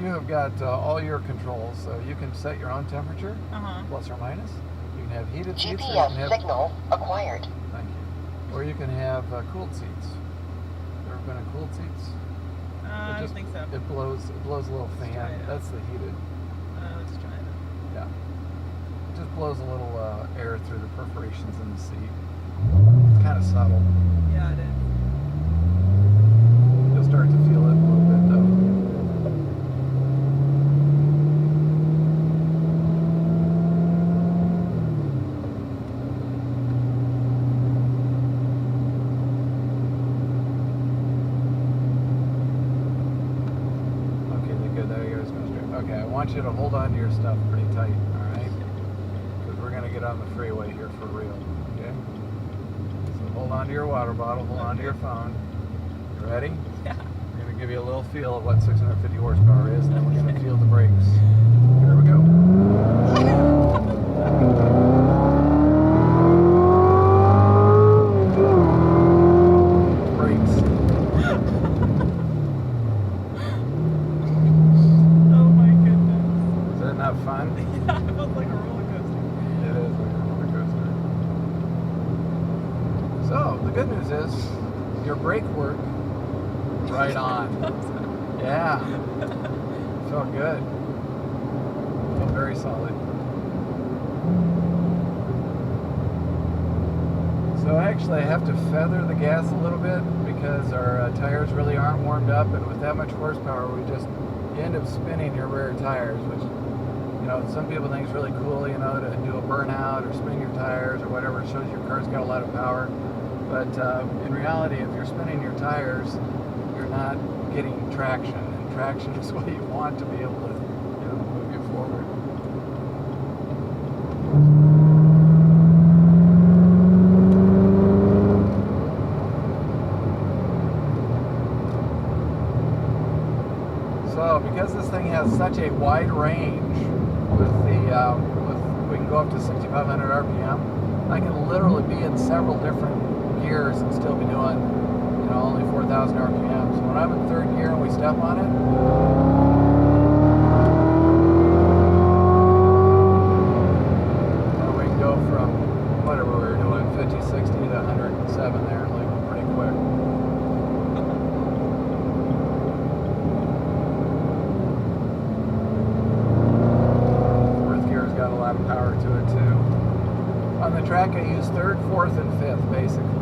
you have got all your controls. So you can set your own temperature, plus or minus. You can have heated seats. Or you can have, signal acquired. Thank you. Or you can have cooled seats. Ever been in cooled seats? I don't think so. It blows a little fan. That's the heated. Let's try it. Yeah. It just blows a little air through the perforations in the seat. It's kind of subtle. Yeah, it is. You'll start to feel it a little bit though. Okay, good. There you go. Go straight. Okay, I want you to hold on to your stuff pretty tight, all right? Because we're going to get on the freeway here for real, okay? So hold on to your water bottle, hold on to your phone. You ready? Yeah. We're going to give you a little feel of what 650 horsepower is, and then we're going to feel the brakes. Here we go. Brakes. Oh my goodness. Is that not fun? Yeah, it felt like a roller coaster. It is like a roller coaster. So, the good news is, your brake work, right on. Yeah. Felt good. Felt very solid. So actually I have to feather the gas a little bit because our tires really aren't warmed up, and with that much horsepower you end up spinning your rear tires, which, you know, some people think is really cool, you know, to do a burnout or spin your tires or whatever. It shows your car's got a lot of power. But in reality, if you're spinning your tires, you're not getting traction, and traction is what you want to be able to, you know, move you forward. So, because this thing has such a wide range, we can go up to 6,500 RPM. I can literally be in several different gears and still be doing, you know, only 4,000 RPM. So when I'm in third gear and we step on it, we can go from whatever we were doing, 50, 60 to 107 there, like pretty quick. Fourth gear's got a lot of power to it too. On the track I use third, fourth, and fifth basically.